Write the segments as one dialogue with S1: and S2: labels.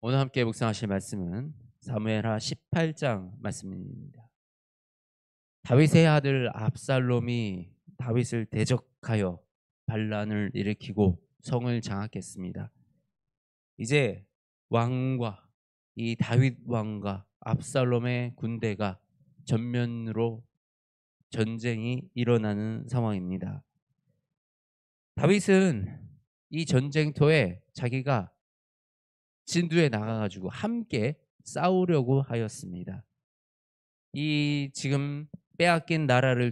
S1: 오늘 함께 묵상하실 말씀은 사무엘하 18장 말씀입니다. 다윗의 아들 압살롬이 다윗을 대적하여 반란을 일으키고 성을 장악했습니다. 이제 왕과 이 다윗 왕과 압살롬의 군대가 전면으로 전쟁이 일어나는 상황입니다. 다윗은 이 전쟁터에 자기가 진두에 나가가지고 함께 싸우려고 하였습니다. 이 지금 빼앗긴 나라를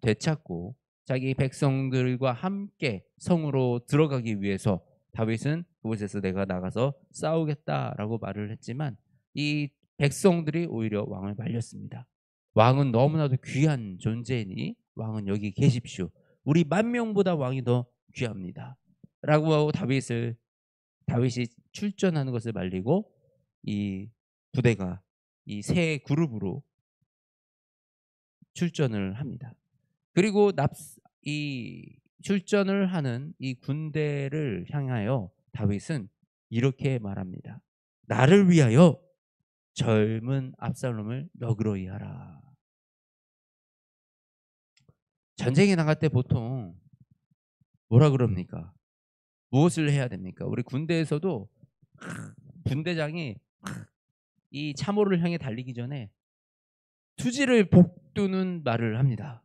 S1: 되찾고 자기 백성들과 함께 성으로 들어가기 위해서 다윗은 그곳에서 내가 나가서 싸우겠다라고 말을 했지만 이 백성들이 오히려 왕을 말렸습니다. 왕은 너무나도 귀한 존재니 왕은 여기 계십시오. 우리 만명보다 왕이 더 귀합니다. 라고 하고 다윗이 출전하는 것을 말리고 이 부대가 이 세 그룹으로 출전을 합니다. 그리고 이 출전을 하는 이 군대를 향하여 다윗은 이렇게 말합니다. 나를 위하여 젊은 압살롬을 너그러이 하라. 전쟁에 나갈 때 보통 뭐라 그럽니까? 무엇을 해야 됩니까? 우리 군대에서도 분대장이 이 참호를 향해 달리기 전에 투지를 복두는 말을 합니다.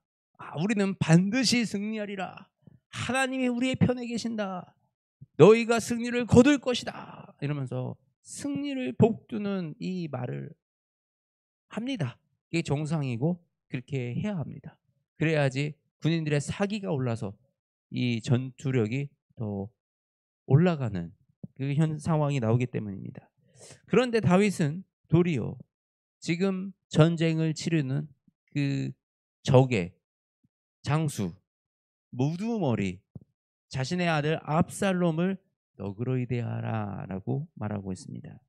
S1: 우리는 반드시 승리하리라. 하나님이 우리의 편에 계신다. 너희가 승리를 거둘 것이다. 이러면서 승리를 복두는 이 말을 합니다. 이게 정상이고 그렇게 해야 합니다. 그래야지 군인들의 사기가 올라서 이 전투력이 더 올라가는 그 상황이 나오기 때문입니다. 그런데 다윗은 도리어 지금 전쟁을 치르는 그 적의 장수 무두머리 자신의 아들 압살롬을 너그러이 대하라라고 말하고 있습니다.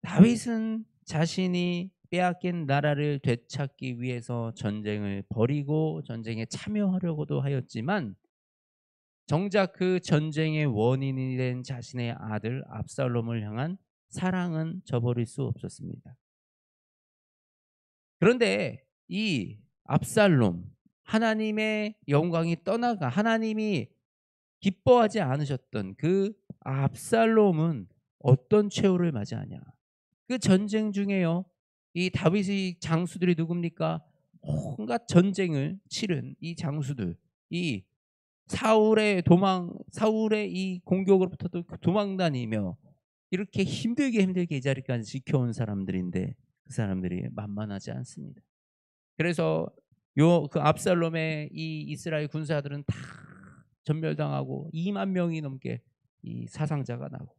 S1: 다윗은 자신이 빼앗긴 나라를 되찾기 위해서 전쟁을 벌이고 전쟁에 참여하려고도 하였지만 정작 그 전쟁의 원인이 된 자신의 아들 압살롬을 향한 사랑은 저버릴 수 없었습니다. 그런데 이 압살롬, 하나님의 영광이 떠나가 하나님이 기뻐하지 않으셨던 그 압살롬은 어떤 최후를 맞이하냐? 그 전쟁 중에요. 이 다윗의 장수들이 누굽니까? 온갖 전쟁을 치른 이 장수들, 이 사울의 이 공격으로부터 도망다니며 이렇게 힘들게 이 자리까지 지켜온 사람들인데 그 사람들이 만만하지 않습니다. 그래서 그 압살롬의 이 이스라엘 군사들은 다 전멸당하고 2만 명이 넘게 이 사상자가 나고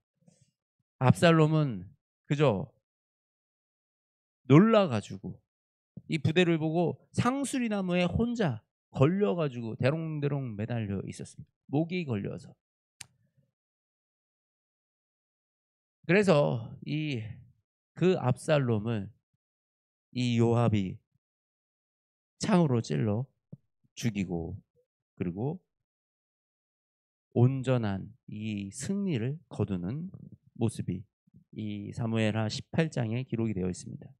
S1: 압살롬은 그저 놀라가지고 이 부대를 보고 상수리나무에 혼자 걸려가지고 대롱대롱 매달려 있었습니다. 목이 걸려서. 그래서 그 압살롬을 이 요압이 창으로 찔러 죽이고 그리고 온전한 이 승리를 거두는 모습이 이 사무엘하 18장에 기록이 되어 있습니다.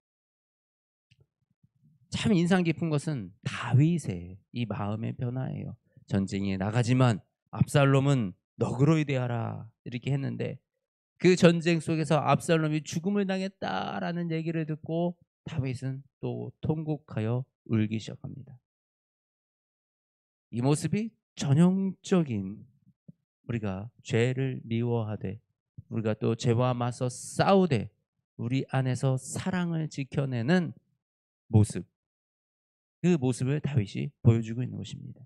S1: 참 인상 깊은 것은 다윗의 이 마음의 변화예요. 전쟁에 나가지만 압살롬은 너그러이 대하라 이렇게 했는데 그 전쟁 속에서 압살롬이 죽음을 당했다라는 얘기를 듣고 다윗은 또 통곡하여 울기 시작합니다. 이 모습이 전형적인 우리가 죄를 미워하되 우리가 또 죄와 맞서 싸우되 우리 안에서 사랑을 지켜내는 모습, 그 모습을 다윗이 보여주고 있는 것입니다.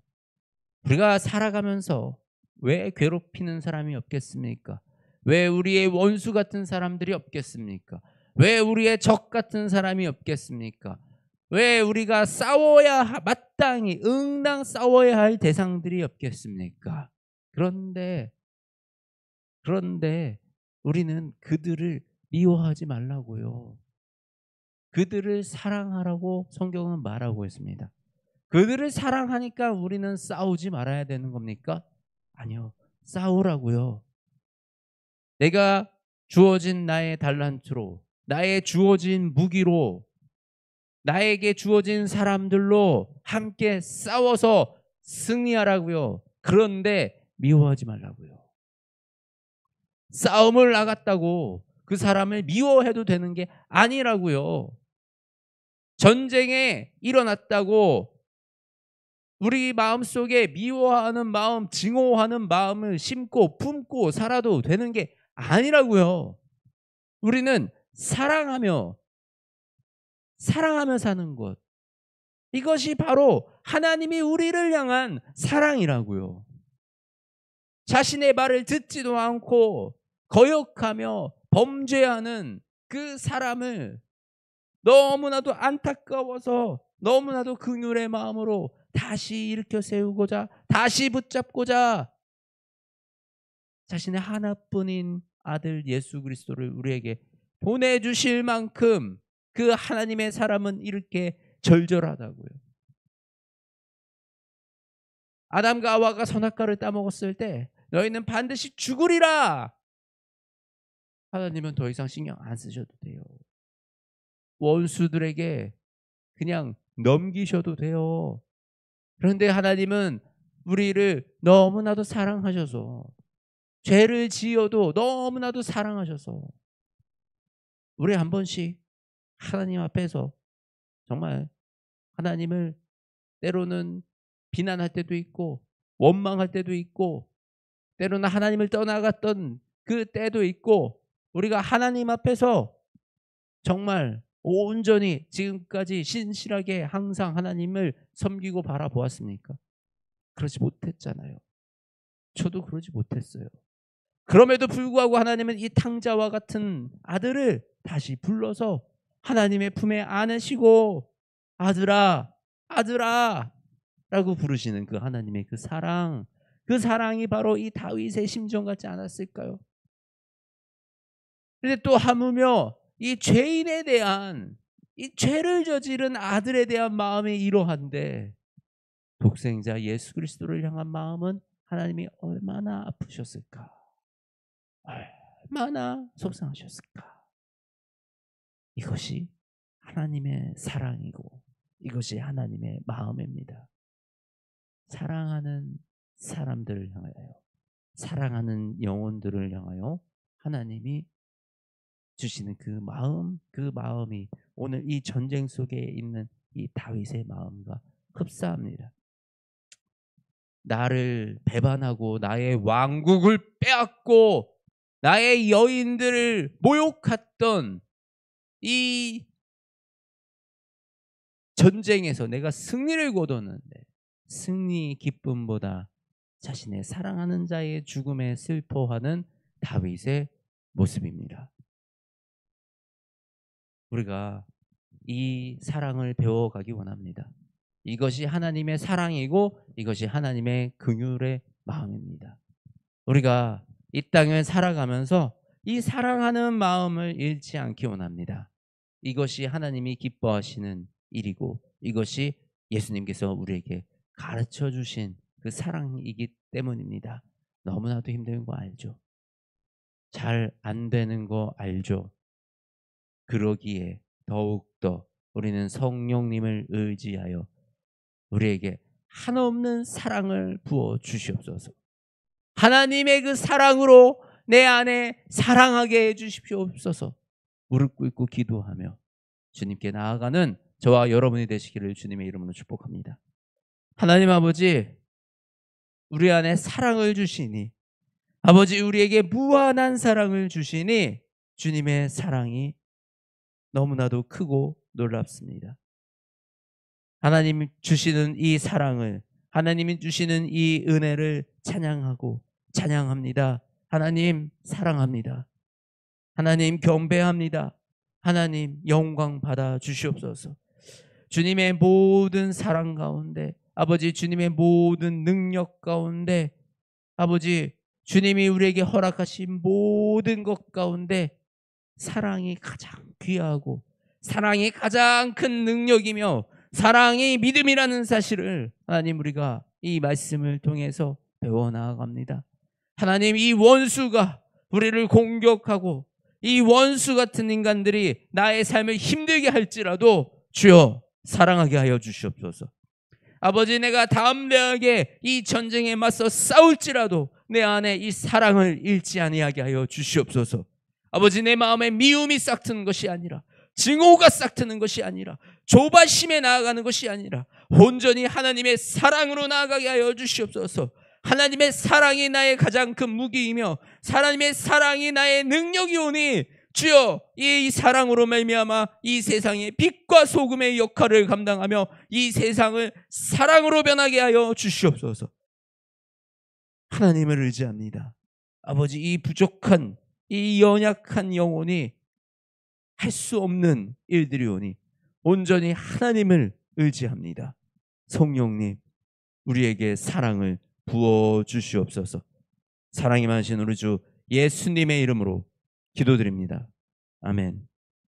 S1: 우리가 살아가면서 왜 괴롭히는 사람이 없겠습니까? 왜 우리의 원수 같은 사람들이 없겠습니까? 왜 우리의 적 같은 사람이 없겠습니까? 왜 우리가 마땅히 응당 싸워야 할 대상들이 없겠습니까? 그런데 우리는 그들을 미워하지 말라고요. 그들을 사랑하라고 성경은 말하고 있습니다. 그들을 사랑하니까 우리는 싸우지 말아야 되는 겁니까? 아니요. 싸우라고요. 내가 주어진 나의 달란트로, 나의 주어진 무기로, 나에게 주어진 사람들로 함께 싸워서 승리하라고요. 그런데 미워하지 말라고요. 싸움을 나갔다고 그 사람을 미워해도 되는 게 아니라고요. 전쟁에 일어났다고 우리 마음속에 미워하는 마음, 증오하는 마음을 심고 품고 살아도 되는 게 아니라고요. 우리는 사랑하며 사는 것. 이것이 바로 하나님이 우리를 향한 사랑이라고요. 자신의 말을 듣지도 않고 거역하며 범죄하는 그 사람을 너무나도 안타까워서 너무나도 긍휼의 마음으로 다시 일으켜 세우고자, 다시 붙잡고자 자신의 하나뿐인 아들 예수 그리스도를 우리에게 보내주실 만큼 그 하나님의 사람은 이렇게 절절하다고요. 아담과 하와가 선악과를 따먹었을 때 너희는 반드시 죽으리라. 하나님은 더 이상 신경 안 쓰셔도 돼요. 원수들에게 그냥 넘기셔도 돼요. 그런데 하나님은 우리를 너무나도 사랑하셔서, 죄를 지어도 너무나도 사랑하셔서 우리 한 번씩 하나님 앞에서 정말 하나님을 때로는 비난할 때도 있고 원망할 때도 있고 때로는 하나님을 떠나갔던 그 때도 있고, 우리가 하나님 앞에서 정말 온전히 지금까지 신실하게 항상 하나님을 섬기고 바라보았습니까? 그러지 못했잖아요. 저도 그러지 못했어요. 그럼에도 불구하고 하나님은 이 탕자와 같은 아들을 다시 불러서 하나님의 품에 안으시고 아들아, 아들아 라고 부르시는 그 하나님의 그 사랑, 그 사랑이 바로 이 다윗의 심정 같지 않았을까요? 그런데 또 하물며 이 죄인에 대한, 이 죄를 저지른 아들에 대한 마음이 이러한데 독생자 예수 그리스도를 향한 마음은 하나님이 얼마나 아프셨을까, 얼마나 속상하셨을까. 이것이 하나님의 사랑이고 이것이 하나님의 마음입니다. 사랑하는 사람들을 향하여, 사랑하는 영혼들을 향하여 하나님이 주시는 그 마음, 그 마음이 오늘 이 전쟁 속에 있는 이 다윗의 마음과 흡사합니다. 나를 배반하고 나의 왕국을 빼앗고 나의 여인들을 모욕했던 이 전쟁에서 내가 승리를 거뒀는데 승리 기쁨보다 자신의 사랑하는 자의 죽음에 슬퍼하는 다윗의 모습입니다. 우리가 이 사랑을 배워가기 원합니다. 이것이 하나님의 사랑이고 이것이 하나님의 긍휼의 마음입니다. 우리가 이 땅을 살아가면서 이 사랑하는 마음을 잃지 않기 원합니다. 이것이 하나님이 기뻐하시는 일이고 이것이 예수님께서 우리에게 가르쳐 주신 그 사랑이기 때문입니다. 너무나도 힘든 거 알죠? 잘 안 되는 거 알죠? 그러기에 더욱더 우리는 성령님을 의지하여 우리에게 한없는 사랑을 부어 주시옵소서. 하나님의 그 사랑으로 내 안에 사랑하게 해 주십시옵소서. 무릎 꿇고 기도하며 주님께 나아가는 저와 여러분이 되시기를 주님의 이름으로 축복합니다. 하나님 아버지, 우리 안에 사랑을 주시니, 아버지 우리에게 무한한 사랑을 주시니 주님의 사랑이 너무나도 크고 놀랍습니다. 하나님 주시는 이 사랑을, 하나님이 주시는 이 은혜를 찬양하고 찬양합니다. 하나님 사랑합니다. 하나님 경배합니다. 하나님 영광 받아 주시옵소서. 주님의 모든 사랑 가운데, 아버지 주님의 모든 능력 가운데, 아버지 주님이 우리에게 허락하신 모든 것 가운데 사랑이 가장 귀하고 사랑이 가장 큰 능력이며 사랑이 믿음이라는 사실을 하나님 우리가 이 말씀을 통해서 배워 나아갑니다. 하나님, 이 원수가 우리를 공격하고 이 원수 같은 인간들이 나의 삶을 힘들게 할지라도 주여 사랑하게 하여 주시옵소서. 아버지, 내가 담대하게 이 전쟁에 맞서 싸울지라도 내 안에 이 사랑을 잃지 아니하게 하여 주시옵소서. 아버지, 내 마음에 미움이 싹트는 것이 아니라, 증오가 싹트는 것이 아니라, 조바심에 나아가는 것이 아니라 온전히 하나님의 사랑으로 나아가게 하여 주시옵소서. 하나님의 사랑이 나의 가장 큰 무기이며 하나님의 사랑이 나의 능력이 오니 주여, 이 사랑으로 말미암아 이 세상의 빛과 소금의 역할을 감당하며 이 세상을 사랑으로 변하게 하여 주시옵소서. 하나님을 의지합니다. 아버지, 이 부족한, 이 연약한 영혼이 할 수 없는 일들이 오니 온전히 하나님을 의지합니다. 성령님, 우리에게 사랑을 부어 주시옵소서. 사랑이 많으신 우리 주 예수님의 이름으로 기도드립니다. 아멘.